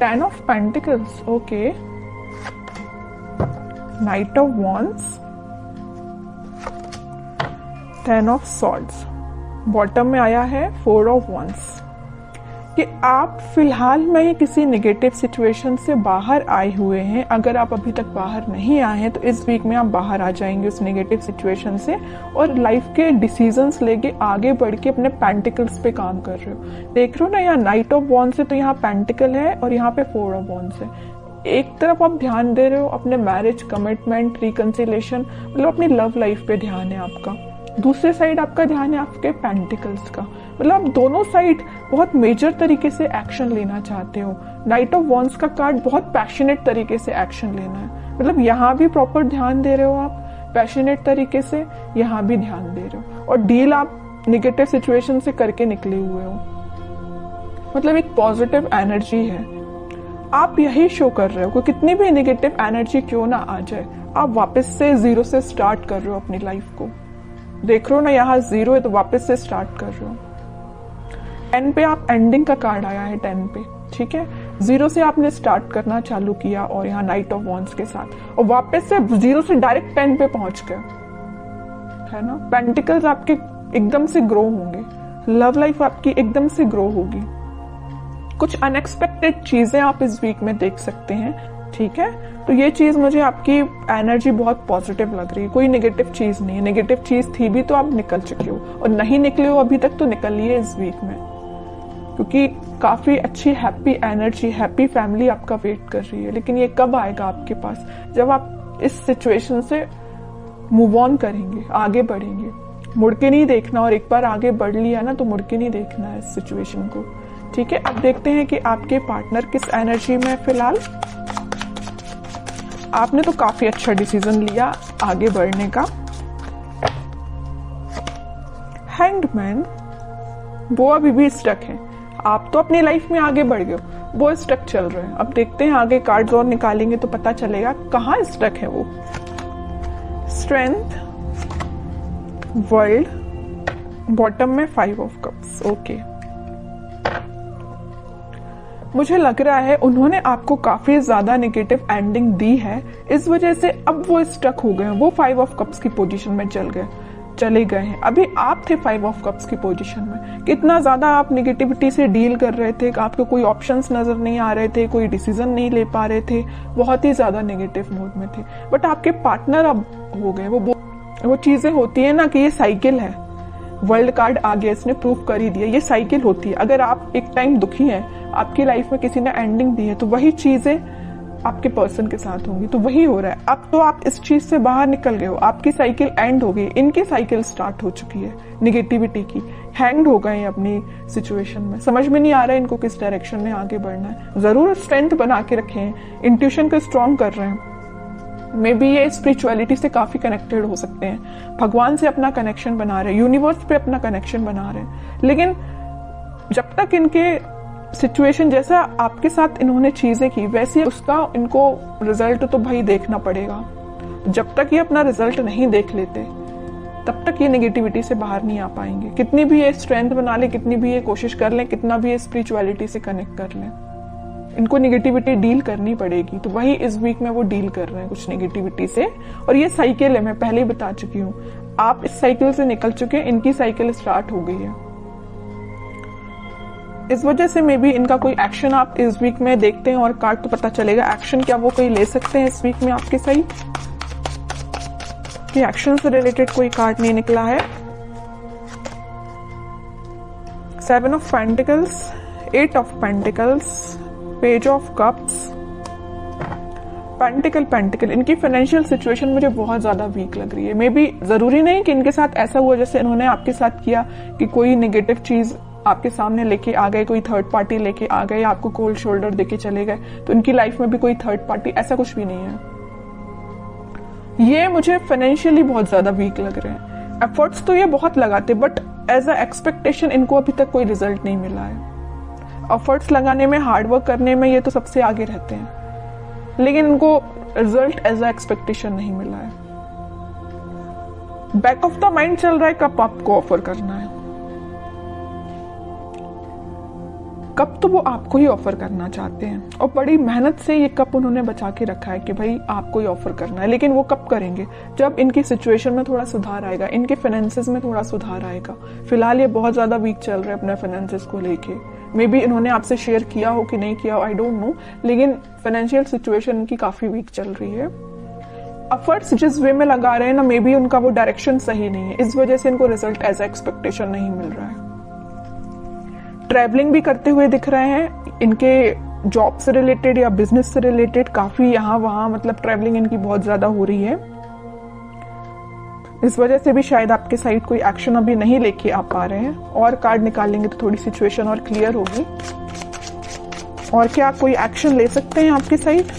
10 of Pentacles, okay, Knight of Wands, 10 of Swords, bottom में आया है 4 of Wands। कि आप फिलहाल में किसी नेगेटिव सिचुएशन से बाहर आए हुए हैं। अगर आप अभी तक बाहर नहीं आए हैं तो इस वीक में आप बाहर आ जाएंगे उस नेगेटिव सिचुएशन से, और लाइफ के डिसीजंस लेके आगे बढ़ के अपने पेंटिकल्स पे काम कर रहे हो। देख रहे हो ना, यहाँ नाइट ऑफ वॉन्ड्स है तो यहाँ पेंटिकल है और यहाँ पे 4 ऑफ वॉन्ड्स है। एक तरफ आप ध्यान दे रहे हो अपने मैरिज, कमिटमेंट, रिकंसिलेशन, मतलब अपनी लव लाइफ पे ध्यान है आपका। दूसरे साइड आपका ध्यान है आपके पेंटिकल्स का, मतलब आप दोनों साइड बहुत मेजर तरीके से एक्शन लेना चाहते हो। नाइट ऑफ वॉन्ड्स का कार्ड बहुत पैशनेट तरीके से एक्शन लेना है, मतलब यहाँ भी प्रॉपर ध्यान दे रहे हो आप पैशनेट तरीके से, यहाँ भी ध्यान दे रहे हो, और डील आप निगेटिव सिचुएशन से करके निकले हुए हो। मतलब एक पॉजिटिव एनर्जी है, आप यही शो कर रहे हो कि कितनी भी नेगेटिव एनर्जी क्यों ना आ जाए, आप वापस से जीरो से स्टार्ट कर रहे हो अपनी लाइफ को। देख रहे हो ना, यहाँ 0 है तो वापस से स्टार्ट कर रहे हो। 10 पे आप एंडिंग का कार्ड आया है 10 पे, ठीक है, 0 से आपने स्टार्ट करना चालू किया और यहाँ नाइट ऑफ वॉन्ड्स के साथ, और वापस से 0 से डायरेक्ट 10 पे पहुंच गए, है ना। पेंटिकल्स आपके एकदम से ग्रो होंगे, लव लाइफ आपकी एकदम से ग्रो होगी। कुछ अनएक्सपेक्टेड चीजें आप इस वीक में देख सकते हैं, ठीक है। तो ये चीज मुझे आपकी एनर्जी बहुत पॉजिटिव लग रही है, कोई नेगेटिव चीज नहीं है। नेगेटिव चीज थी भी तो आप निकल चुके हो, और नहीं निकले हो अभी तक तो निकलिए इस वीक में, क्योंकि काफी अच्छी हैप्पी एनर्जी, हैप्पी फैमिली आपका वेट कर रही है। लेकिन ये कब आएगा आपके पास, जब आप इस सिचुएशन से मूव ऑन करेंगे, आगे बढ़ेंगे। मुड़ के नहीं देखना, और एक बार आगे बढ़ लिया ना तो मुड़ के नहीं देखना है इस सिचुएशन को, ठीक है। अब देखते हैं कि आपके पार्टनर किस एनर्जी में फिलहाल। आपने तो काफी अच्छा डिसीजन लिया आगे बढ़ने का। हैंग्ड, वो अभी भी स्टक है, आप तो अपनी लाइफ में आगे बढ़ गए हो, वो स्टक चल रहे हैं। अब देखते हैं आगे कार्ड्स और निकालेंगे तो पता चलेगा कहाँ स्टक है वो। स्ट्रेंथ, वर्ल्ड, बॉटम में 5 ऑफ कप्स, ओके। मुझे लग रहा है उन्होंने आपको काफी ज्यादा नेगेटिव एंडिंग दी है, इस वजह से अब वो स्टक हो गए हैं, वो 5 ऑफ कप्स की पोजीशन में चले गए हैं। अभी आप थे 5 ऑफ कप्स की पोजीशन में, कितना ज्यादा आप नेगेटिविटी से डील कर रहे थे, आपको कोई ऑप्शंस नजर नहीं आ रहे थे, कोई डिसीजन नहीं ले पा रहे थे, बहुत ही ज्यादा नेगेटिव मोड में थे। बट आपके पार्टनर अब हो गए। वो चीजें होती है ना कि ये साइकिल है, वर्ल्ड कार्ड आ गया, इसने प्रूव कर ही दिया, ये साइकिल होती है। अगर आप एक टाइम दुखी हैं, आपकी लाइफ में किसी ने एंडिंग दी है, तो वही चीजें आपके पर्सन के साथ होंगी, तो वही हो रहा है। अब तो आप इस चीज से बाहर निकल गए हो, आपकी साइकिल एंड हो गई, इनकी साइकिल स्टार्ट हो चुकी है नेगेटिविटी की। हैंग्ड हो गए अपनी सिचुएशन में, समझ में नहीं आ रहा है इनको किस डायरेक्शन में आगे बढ़ना है। जरूर स्ट्रेंथ बना के रखे हैं, इंट्यूशन को स्ट्रॉन्ग कर रहे हैं, मे बी ये स्पिरिचुअलिटी से काफी कनेक्टेड हो सकते हैं, भगवान से अपना कनेक्शन बना रहे हैं, यूनिवर्स पे अपना कनेक्शन बना रहे हैं। लेकिन जब तक इनके सिचुएशन जैसा आपके साथ इन्होंने चीजें की वैसे उसका इनको रिजल्ट तो भाई देखना पड़ेगा। जब तक ये अपना रिजल्ट नहीं देख लेते तब तक ये नेगेटिविटी से बाहर नहीं आ पाएंगे। कितनी भी ये स्ट्रेंथ बना ले, कितनी भी ये कोशिश कर लें, कितना भी ये स्पिरिचुअलिटी से कनेक्ट कर लें, इनको नेगेटिविटी डील करनी पड़ेगी। तो वही इस वीक में वो डील कर रहे हैं कुछ नेगेटिविटी से, और ये साइकिल है, मैं पहले ही बता चुकी हूँ। आप इस साइकिल से निकल चुके हैं, इनकी साइकिल स्टार्ट हो गई है। इस वजह से मे बी इनका कोई एक्शन आप इस वीक में देखते हैं और कार्ड तो पता चलेगा एक्शन क्या वो कोई ले सकते हैं इस वीक में आपके सही। कि एक्शन से रिलेटेड कोई कार्ड नहीं निकला है। 7 of pentacles, 8 of pentacles, page of cups, pentacle. इनकी फाइनेंशियल सिचुएशन मुझे बहुत ज्यादा वीक लग रही है। मे बी जरूरी नहीं कि इनके साथ ऐसा हुआ जैसे इन्होंने आपके साथ किया कि कोई नेगेटिव चीज आपके सामने लेके आ गए, कोई थर्ड पार्टी लेके आ गए, आपको कोल्ड शोल्डर देके चले गए, तो इनकी लाइफ में भी कोई थर्ड पार्टी, ऐसा कुछ भी नहीं है। ये मुझे फाइनेंशियली बहुत ज्यादा वीक लग रहे हैं। एफर्ट्स तो ये बहुत लगाते, बट एज अ एक्सपेक्टेशन इनको अभी तक कोई रिजल्ट नहीं मिला है। एफर्ट्स लगाने में, हार्डवर्क करने में ये तो सबसे आगे रहते हैं, लेकिन इनको रिजल्ट एज अ एक्सपेक्टेशन नहीं मिला है। बैक ऑफ द माइंड चल रहा है कब आपको ऑफर करना है, कप तो वो आपको ही ऑफर करना चाहते हैं और बड़ी मेहनत से ये कप उन्होंने बचा के रखा है कि भाई आपको ही ऑफर करना है। लेकिन वो कब करेंगे? जब इनकी सिचुएशन में थोड़ा सुधार आएगा, इनके फाइनेंसेस में थोड़ा सुधार आएगा। फिलहाल ये बहुत ज्यादा वीक चल रहे हैं अपने फाइनेंसेस को लेके। मे बी इन्होंने आपसे शेयर किया हो कि नहीं किया हो, आई डोंट नो, लेकिन फाइनेंशियल सिचुएशन इनकी काफी वीक चल रही है। एफर्ट्स जिस वे में लगा रहे हैं ना, मे बी उनका वो डायरेक्शन सही नहीं है, इस वजह से इनको रिजल्ट एज एक्सपेक्टेशन नहीं मिल रहा है। ट्रैवलिंग भी करते हुए दिख रहे हैं, इनके जॉब से रिलेटेड या बिजनेस से रिलेटेड काफी यहाँ वहां मतलब ट्रैवलिंग इनकी बहुत ज्यादा हो रही है। इस वजह से भी शायद आपके साइड कोई एक्शन अभी नहीं लेके आ पा रहे हैं। और कार्ड निकालेंगे तो थोड़ी सिचुएशन और क्लियर होगी। और क्या कोई एक्शन ले सकते हैं आपकी साइड?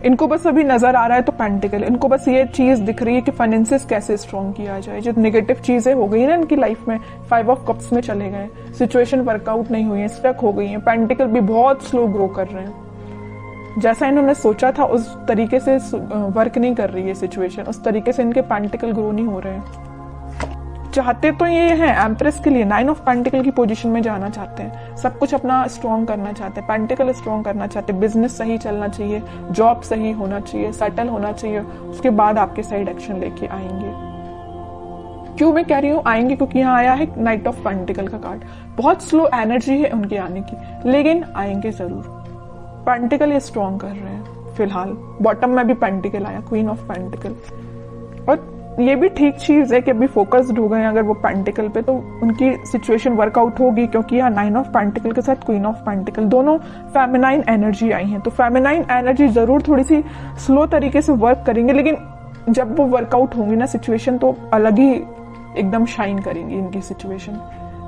इनको बस अभी नजर आ रहा है तो पेंटिकल, इनको बस ये चीज दिख रही है कि फाइनेंसेस कैसे स्ट्रॉन्ग किया जाए। जो नेगेटिव चीजें हो गई ना इनकी लाइफ में, 5 ऑफ कप्स में चले गए, सिचुएशन वर्कआउट नहीं हुई है, स्टक हो गई है। पेंटिकल भी बहुत स्लो ग्रो कर रहे हैं, जैसा इन्होंने सोचा था उस तरीके से वर्क नहीं कर रही है सिचुएशन, उस तरीके से इनके पेंटिकल ग्रो नहीं हो रहे हैं। चाहते तो ये है एम्प्रेस के लिए 9 ऑफ पेंटिकल की पोजीशन में जाना चाहते हैं, सब कुछ अपना स्ट्रॉन्ग करना चाहते हैं, पेंटिकल स्ट्रॉन्ग करना चाहते हैं, बिजनेस सही चलना चाहिए, जॉब सही होना चाहिए, सेटल होना चाहिए, उसके बाद आपके साइड एक्शन लेके आएंगे। क्यों मैं कह रही हूँ आएंगे? क्योंकि यहाँ आया है नाइट ऑफ पेंटिकल का कार्ड। बहुत स्लो एनर्जी है उनके आने की, लेकिन आएंगे जरूर। पेंटिकल ये स्ट्रॉन्ग कर रहे हैं फिलहाल। बॉटम में भी पेंटिकल आया, क्वीन ऑफ पेंटिकल। और ये भी ठीक चीज है कि अभी फोकस्ड हो गए अगर वो पेंटिकल पे, तो उनकी सिचुएशन वर्कआउट होगी। क्योंकि यहाँ 9 ऑफ पेंटिकल के साथ क्वीन ऑफ पेंटिकल दोनों फेमिनाइन एनर्जी आई हैं, तो फेमिनाइन एनर्जी जरूर थोड़ी सी स्लो तरीके से वर्क करेंगे, लेकिन जब वो वर्कआउट होंगी ना सिचुएशन, तो अलग ही एकदम शाइन करेंगी इनकी सिचुएशन,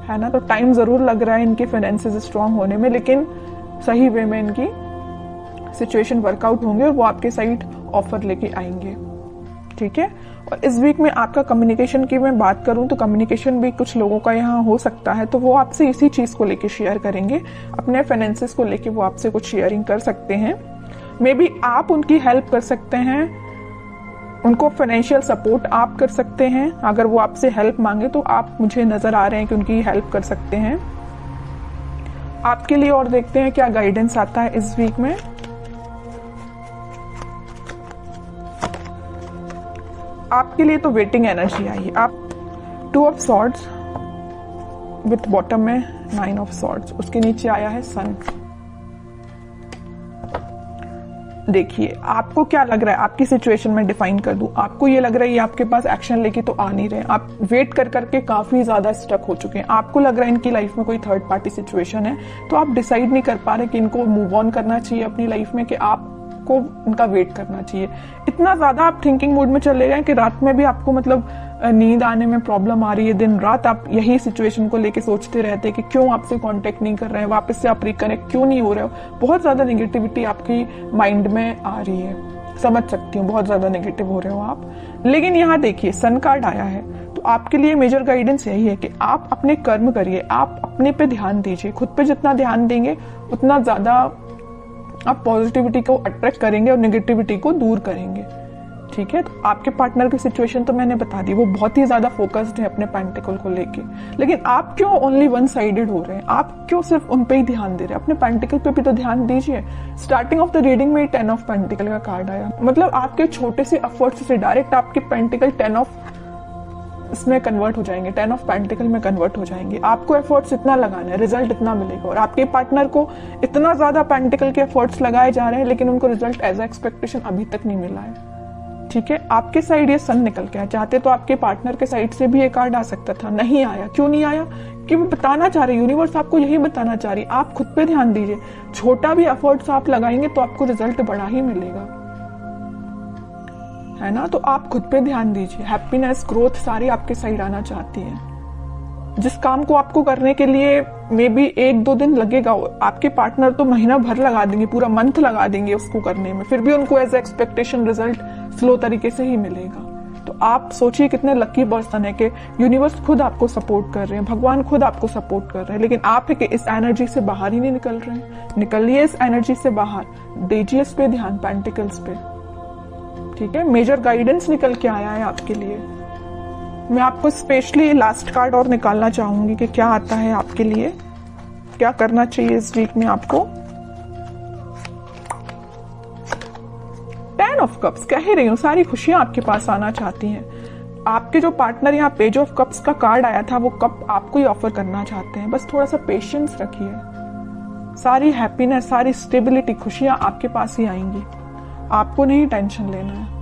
है ना। तो टाइम जरूर लग रहा है इनके फाइनेंसेस स्ट्रॉन्ग होने में, लेकिन सही वे में इनकी सिचुएशन वर्कआउट होंगे और वो आपके साइड ऑफर लेके आएंगे, ठीक है। और इस वीक में आपका कम्युनिकेशन की मैं बात करूं तो कम्युनिकेशन भी कुछ लोगों का यहाँ हो सकता है, तो वो आपसे इसी चीज को लेके शेयर करेंगे, अपने फाइनेंसेस को लेके वो आपसे कुछ शेयरिंग कर सकते हैं। मे बी आप उनकी हेल्प कर सकते हैं, उनको फाइनेंशियल सपोर्ट आप कर सकते हैं। अगर वो आपसे हेल्प मांगे तो आप मुझे नजर आ रहे हैं कि उनकी हेल्प कर सकते हैं आपके लिए। और देखते हैं क्या गाइडेंस आता है इस वीक में। आपके लिए तो वेटिंग एनर्जी आई है। आप 2 ऑफ सॉर्ड्स विथ बॉटम में 9 ऑफ सॉर्ड्स, उसके नीचे आया है सन। देखिए आपको क्या लग रहा है, आपकी सिचुएशन में डिफाइन कर दूं। आपको ये लग रहा है ये आपके पास एक्शन लेके तो आ नहीं रहे, आप वेट कर करके काफी ज्यादा स्टक हो चुके हैं। आपको लग रहा है इनकी लाइफ में कोई थर्ड पार्टी सिचुएशन है, तो आप डिसाइड नहीं कर पा रहे कि इनको मूव ऑन करना चाहिए अपनी लाइफ में, कि आप को उनका वेट करना चाहिए। इतना ज्यादा आप थिंकिंग मूड में चले गए कि रात में भी आपको मतलब नींद आने में प्रॉब्लम आ रही है। दिन रात आप यही सिचुएशन को लेके सोचते रहते हैं कि क्यों आपसे कांटेक्ट नहीं कर रहे हैं, वापस से आप रिकनेक्ट क्यों नहीं हो रहे हो। बहुत ज्यादा नेगेटिविटी आपकी माइंड में आ रही है, समझ सकती हूँ, बहुत ज्यादा नेगेटिव हो रहे हो आप। लेकिन यहाँ देखिए सन कार्ड आया है, तो आपके लिए मेजर गाइडेंस यही है कि आप अपने कर्म करिए, आप अपने पे ध्यान दीजिए। खुद पे जितना ध्यान देंगे उतना ज्यादा आप पॉजिटिविटी को अट्रैक्ट करेंगे और नेगेटिविटी को दूर करेंगे, ठीक है। तो आपके पार्टनर की सिचुएशन तो मैंने बता दी, वो बहुत ही ज्यादा फोकस्ड है अपने पेंटिकल को लेके। लेकिन आप क्यों ओनली वन साइडेड हो रहे हैं? आप क्यों सिर्फ उन पे ही ध्यान दे रहे हैं? अपने पेंटिकल पे भी तो ध्यान दीजिए। स्टार्टिंग ऑफ द रीडिंग में 10 ऑफ पेंटिकल का कार्ड आया, मतलब आपके छोटे से एफर्ट्स से डायरेक्ट आपके पेंटिकल 10 ऑफ इसमें कन्वर्ट हो जाएंगे, 10 ऑफ पेंटिकल में कन्वर्ट हो जाएंगे। आपको एफर्ट्स इतना लगाना है, रिजल्ट इतना मिलेगा। और आपके पार्टनर को इतना ज्यादा पेंटिकल के एफर्ट्स लगाए जा रहे हैं, लेकिन उनको रिजल्ट एज एक्सपेक्टेशन अभी तक नहीं मिला है, ठीक है। आपके साइड ये सन निकल के आया, चाहते तो आपके पार्टनर के साइड से भी ये कार्ड आ सकता था, नहीं आया। क्यों नहीं आया? कि वो बताना चाह रही, यूनिवर्स आपको यही बताना चाह रही, आप खुद पे ध्यान दीजिए। छोटा भी एफर्ट्स आप लगाएंगे तो आपको रिजल्ट बड़ा ही मिलेगा, है ना। तो आप खुद पे ध्यान दीजिए। हैप्पीनेस, ग्रोथ सारी आपके साइड आना चाहती है। जिस काम को आपको करने के लिए मे बी 1-2 दिन लगेगा, आपके पार्टनर तो महीना भर लगा देंगे, पूरा मंथ लगा देंगे उसको करने में, फिर भी उनको एज एक्सपेक्टेशन रिजल्ट स्लो तरीके से ही मिलेगा। तो आप सोचिए कितने लकी पर्सन है कि यूनिवर्स खुद आपको सपोर्ट कर रहे हैं, भगवान खुद आपको सपोर्ट कर रहे हैं। लेकिन आप है कि इस एनर्जी से बाहर ही नहीं निकल रहे हैं। निकलिए इस एनर्जी से बाहर, दीजिए इस पे ध्यान, पेंटिकल्स पे, ठीक है। मेजर गाइडेंस निकल के आया है आपके लिए। मैं आपको स्पेशली लास्ट कार्ड और निकालना चाहूंगी कि क्या आता है आपके लिए। क्या करना चाहिए इस वीक में आपको? 10 ऑफ कप्स, कह ही रही हूँ सारी खुशियां आपके पास आना चाहती हैं। आपके जो पार्टनर यहाँ पेज ऑफ कप्स का कार्ड आया था वो कप आपको ही ऑफर करना चाहते हैं। बस थोड़ा सा पेशेंस रखिए, सारी हैप्पीनेस, सारी स्टेबिलिटी, खुशियां आपके पास ही आएंगी। आपको नहीं टेंशन लेना है।